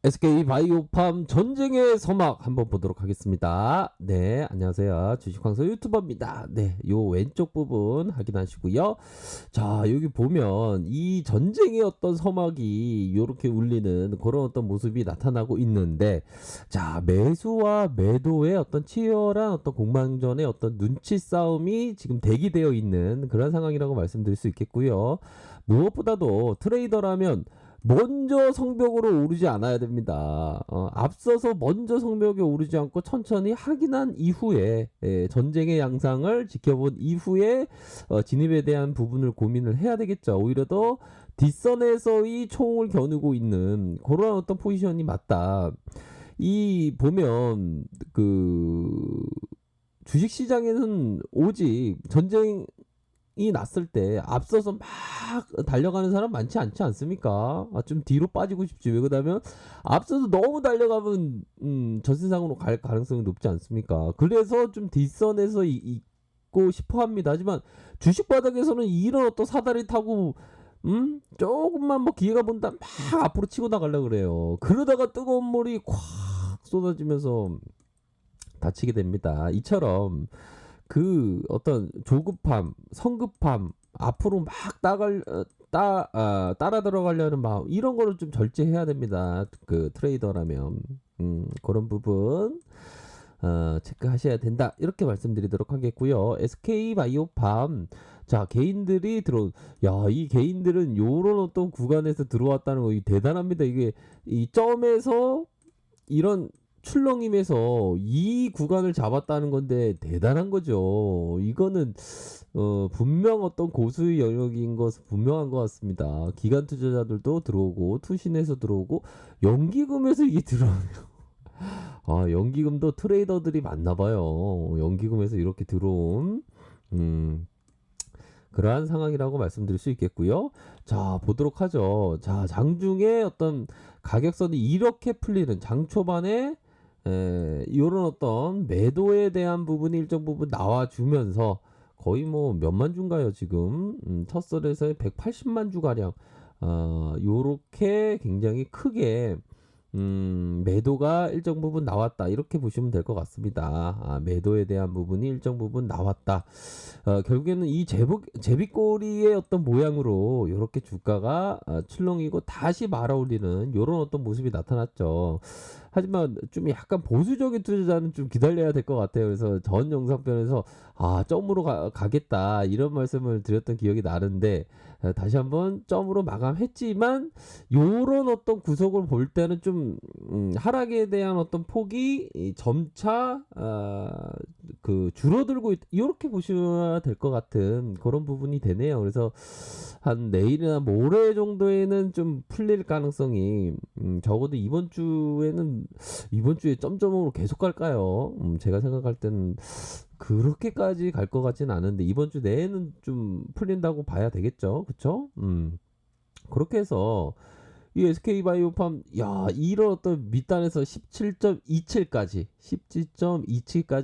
SK바이오팜 전쟁의 서막 한번 보도록 하겠습니다. 네, 안녕하세요. 주식황서 유튜버입니다. 네, 요 왼쪽 부분 확인하시고요. 자, 여기 보면 이 전쟁의 어떤 서막이 요렇게 울리는 그런 어떤 모습이 나타나고 있는데, 자, 매수와 매도의 어떤 치열한 어떤 공방전의 어떤 눈치 싸움이 지금 대기되어 있는 그런 상황이라고 말씀드릴 수 있겠고요. 무엇보다도 트레이더라면 먼저 성벽으로 오르지 않아야 됩니다. 앞서서 먼저 성벽에 오르지 않고 천천히 확인한 이후에 전쟁의 양상을 지켜본 이후에 진입에 대한 부분을 고민을 해야 되겠죠. 오히려 더 뒷선에서의 총을 겨누고 있는 그런 어떤 포지션이 맞다. 이 보면 그 주식시장에는 오직 전쟁 이 났을 때 앞서서 막 달려가는 사람 많지 않지 않습니까? 좀 뒤로 빠지고 싶지. 왜 그러냐면 앞서서 너무 달려가면 전세상으로 갈 가능성이 높지 않습니까? 그래서 좀 뒷선에서 있고 싶어 합니다. 하지만 주식 바닥에서는 이런 어떤 사다리 타고 조금만 뭐 기회가 본다 막 앞으로 치고 나가려고 그래요. 그러다가 뜨거운 물이 콱 쏟아지면서 다치게 됩니다. 이처럼 그 어떤 조급함, 성급함, 앞으로 막 따라 들어가려는 마음 이런 거를 좀 절제해야 됩니다. 그 트레이더라면 그런 부분 체크하셔야 된다. 이렇게 말씀드리도록 하겠고요. SK 바이오팜 자 개인들이 이 개인들은 요런 어떤 구간에서 들어왔다는 거 대단합니다. 이게 이 점에서 이런 출렁임에서 이 구간을 잡았다는 건데 대단한 거죠. 이거는 분명 어떤 고수의 영역인 것은 분명한 것 같습니다. 기관 투자자들도 들어오고 투신에서 들어오고 연기금에서 이게 들어오네요. 연기금도 트레이더들이 많나 봐요. 연기금에서 이렇게 들어온 그러한 상황이라고 말씀드릴 수 있겠고요. 자, 보도록 하죠. 자, 장중에 어떤 가격선이 이렇게 풀리는 장 초반에 이런 어떤 매도에 대한 부분이 일정 부분 나와주면서 거의 뭐 몇만 주인가요 지금 첫 설에서의 180만 주 가량 요렇게 굉장히 크게 매도가 일정 부분 나왔다 이렇게 보시면 될 것 같습니다. 매도에 대한 부분이 일정 부분 나왔다. 결국에는 이 제비꼬리의 어떤 모양으로 이렇게 주가가 출렁이고 다시 말아올리는 이런 어떤 모습이 나타났죠. 하지만 좀 약간 보수적인 투자자는 좀 기다려야 될 것 같아요. 그래서 전 영상편에서 점으로 가겠다 이런 말씀을 드렸던 기억이 나는데 다시 한번 점으로 마감했지만 요런 어떤 구석을 볼 때는 좀 하락에 대한 어떤 폭이 점차 그 줄어들고 이렇게 보셔야 될 것 같은 그런 부분이 되네요. 그래서 한 내일이나 모레 정도에는 좀 풀릴 가능성이 적어도 이번 주에 점점으로 계속 갈까요? 제가 생각할 때는 그렇게까지 갈 것 같진 않은데 이번 주 내에는 좀 풀린다고 봐야 되겠죠. 그쵸? 그렇게 해서 이 SK바이오팜 이런 어떤 밑단에서 17.27까지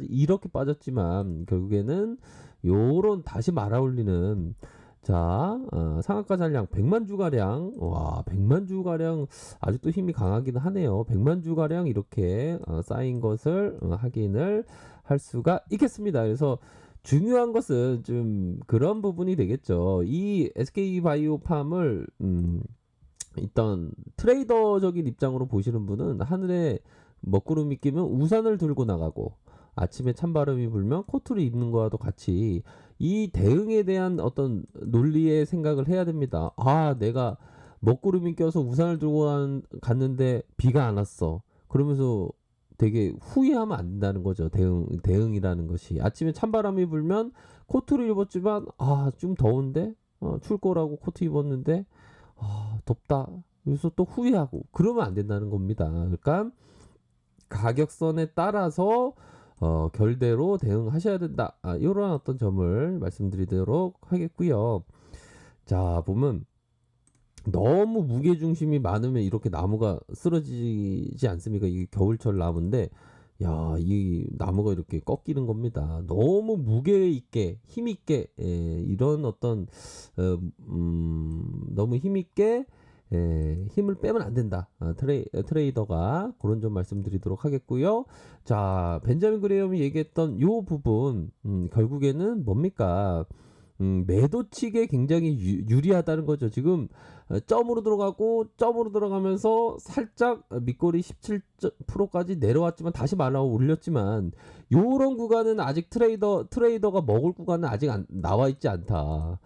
이렇게 빠졌지만 결국에는 요런 다시 말아올리는 상한가 잔량 100만 주가량 100만 주가량 아직도 힘이 강하긴 하네요. 100만 주가량 이렇게 쌓인 것을 확인을 할 수가 있겠습니다. 그래서 중요한 것은 좀 그런 부분이 되겠죠. 이 SK바이오팜을 일단 트레이더적인 입장으로 보시는 분은 하늘에 먹구름이 끼면 우산을 들고 나가고 아침에 찬바람이 불면 코트를 입는 거와도 같이 이 대응에 대한 어떤 논리의 생각을 해야 됩니다. 내가 먹구름이 껴서 우산을 들고 갔는데 비가 안 왔어. 그러면서 되게 후회하면 안 된다는 거죠. 대응이라는 것이. 아침에 찬바람이 불면 코트를 입었지만 좀 더운데 추울 거라고 코트 입었는데 덥다. 그래서 또 후회하고 그러면 안 된다는 겁니다. 그러니까 가격선에 따라서 결대로 대응하셔야 된다. 이런 어떤 점을 말씀드리도록 하겠고요. 자, 보면 너무 무게 중심이 많으면 이렇게 나무가 쓰러지지 않습니까? 이게 겨울철 나무인데 이 나무가 이렇게 꺾이는 겁니다. 너무 무게 있게 힘 있게 이런 어떤 너무 힘 있게 힘을 빼면 안 된다. 트레이더가 그런 점 말씀드리도록 하겠고요. 자, 벤자민 그레이엄이 얘기했던 요 부분 결국에는 뭡니까? 매도 측에 굉장히 유리하다는 거죠. 지금 점으로 들어가고 점으로 들어가면서 살짝 밑거리 17%까지 내려왔지만 다시 말라 올렸지만 요런 구간은 아직 트레이더가 먹을 구간은 아직 나와 있지 않다.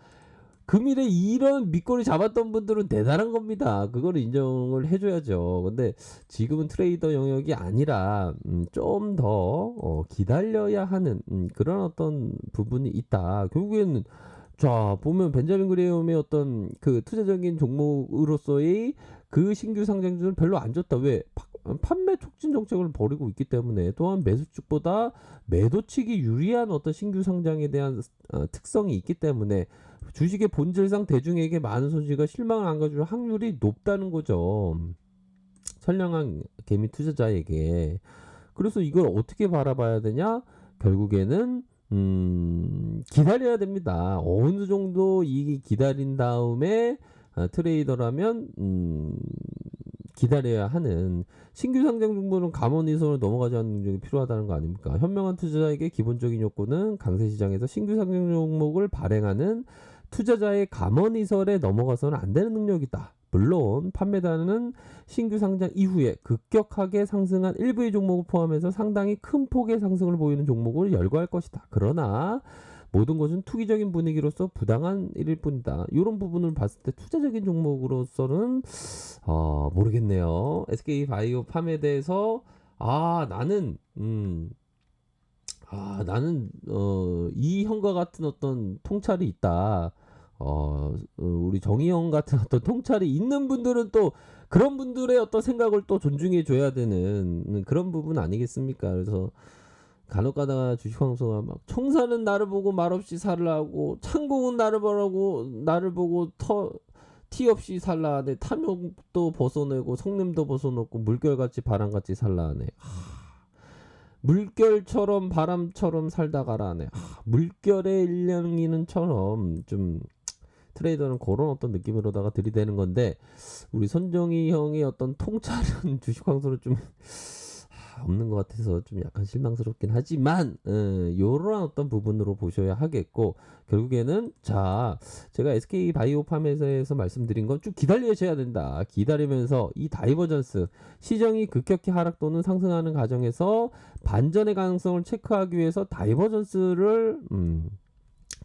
금일에 이런 밑거리 잡았던 분들은 대단한 겁니다. 그걸 인정을 해줘야죠. 근데 지금은 트레이더 영역이 아니라 좀 더 기다려야 하는 그런 어떤 부분이 있다. 결국에는 자 보면 벤자민 그레이엄의 어떤 그 투자적인 종목으로서의 그 신규 상장주는 별로 안 좋다. 왜? 판매 촉진 정책을 벌이고 있기 때문에 또한 매수 측보다 매도 측이 유리한 어떤 신규 상장에 대한 특성이 있기 때문에 주식의 본질상 대중에게 많은 손실과 실망을 안겨줄 확률이 높다는 거죠. 선량한 개미 투자자에게. 그래서 이걸 어떻게 바라봐야 되냐? 결국에는 기다려야 됩니다. 어느 정도 이익이 기다린 다음에 트레이더라면 기다려야 하는 신규 상장 정보는 감원이선을 넘어가지 않는 능력이 필요하다는 거 아닙니까? 현명한 투자자에게 기본적인 요건은 강세 시장에서 신규 상장 종목을 발행하는 투자자의 감원이설에 넘어가서는 안 되는 능력이다. 물론 판매단은 신규 상장 이후에 급격하게 상승한 일부의 종목을 포함해서 상당히 큰 폭의 상승을 보이는 종목을 열거할 것이다. 그러나 모든 것은 투기적인 분위기로서 부당한 일일 뿐이다. 이런 부분을 봤을 때 투자적인 종목으로서는 모르겠네요. SK바이오 팜에 대해서 나는 이 형과 같은 어떤 통찰이 있다. 우리 정의 형 같은 어떤 통찰이 있는 분들은 또 그런 분들의 어떤 생각을 또 존중해 줘야 되는 그런 부분 아니겠습니까? 그래서 간혹가다가 주식방송가 막 청사는 나를 보고 말없이 살라고 창공은 나를 보고 티 없이 살라하네. 탐욕도 벗어내고 성냄도 벗어놓고 물결같이 바람같이 살라하네. 물결처럼 바람처럼 살다 가라네. 물결의 일냥이는처럼 좀 트레이더는 그런 어떤 느낌으로다가 들이대는 건데 우리 선정이 형의 어떤 통찰은 주식방송으로 좀 없는 것 같아서 좀 약간 실망스럽긴 하지만 요런 어떤 부분으로 보셔야 하겠고 결국에는 자 제가 SK바이오팜에서 말씀드린 건 쭉 기다리셔야 된다. 기다리면서 이 다이버전스 시장이 급격히 하락 또는 상승하는 과정에서 반전의 가능성을 체크하기 위해서 다이버전스를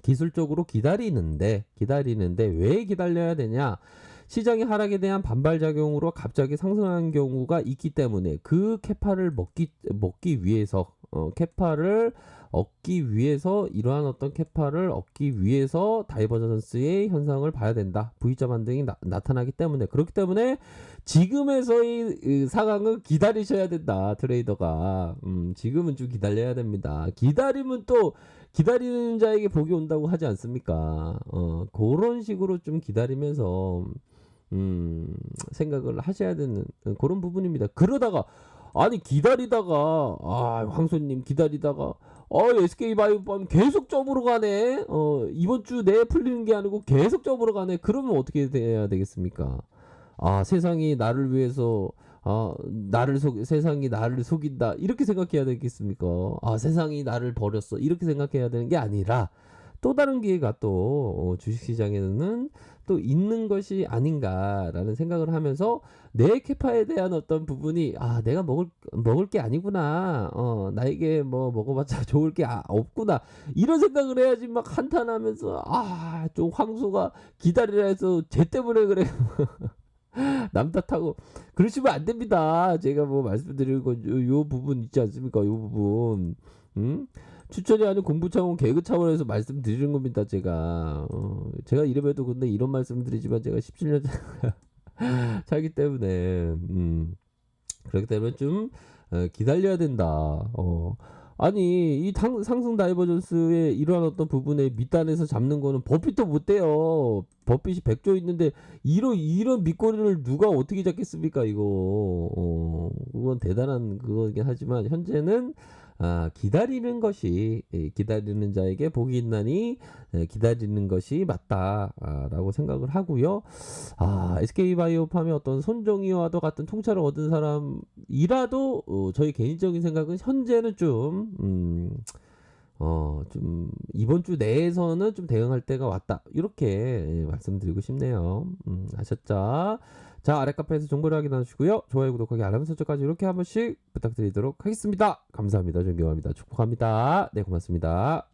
기술적으로 기다리는데 왜 기다려야 되냐? 시장의 하락에 대한 반발작용으로 갑자기 상승하는 경우가 있기 때문에 그 캐파를 먹기 위해서 캐파를 얻기 위해서 이러한 어떤 캐파를 얻기 위해서 다이버전스의 현상을 봐야 된다. V자 반등이 나타나기 때문에 그렇기 때문에 지금에서의 상황은 기다리셔야 된다. 트레이더가 지금은 좀 기다려야 됩니다. 기다리면 또 기다리는 자에게 복이 온다고 하지 않습니까? 그런 식으로 좀 기다리면서 생각을 하셔야 되는 그런 부분입니다. 그러다가 아니 기다리다가 황소님 기다리다가 SK바이오팜 계속 점으로 가네. 이번 주 내에 풀리는 게 아니고 계속 점으로 가네. 그러면 어떻게 돼야 되겠습니까? 세상이 나를 위해서 세상이 나를 속인다 이렇게 생각해야 되겠습니까? 세상이 나를 버렸어 이렇게 생각해야 되는 게 아니라 또 다른 기회가 또 주식시장에는 또 있는 것이 아닌가라는 생각을 하면서 내 캐파에 대한 어떤 부분이 내가 먹을 게 아니구나. 나에게 뭐 먹어봤자 좋을 게 없구나. 이런 생각을 해야지 막 한탄하면서 좀 황소가 기다리라 해서 쟤 때문에 그래. 남 탓하고 그러시면 안 됩니다. 제가 뭐 말씀드리는 건 요 부분 있지 않습니까? 요 부분. 추천이 아닌 공부 차원 개그 차원에서 말씀드리는 겁니다. 제가 이래봬도 근데 이런 말씀드리지만 제가 17년 차기 때문에 그렇기 때문에 좀 기다려야 된다. 아니 이 상승 다이버전스의 이러한 어떤 부분에 밑단에서 잡는 거는 버핏도 못 돼요. 버핏이 100조 있는데 이런 밑거리를 누가 어떻게 잡겠습니까? 이거 그건 대단한 그거긴 하지만 현재는 기다리는 것이 기다리는 자에게 복이 있나니 기다리는 것이 맞다라고 생각을 하고요. SK바이오팜의 어떤 손정희와도 같은 통찰을 얻은 사람이라도 저희 개인적인 생각은 현재는 좀 이번 주 내에서는 좀 대응할 때가 왔다. 이렇게 말씀드리고 싶네요. 아셨죠? 자, 아래 카페에서 정보를 확인하시고요. 좋아요, 구독하기, 알람 설정까지 이렇게 한 번씩 부탁드리도록 하겠습니다. 감사합니다. 존경합니다. 축복합니다. 네, 고맙습니다.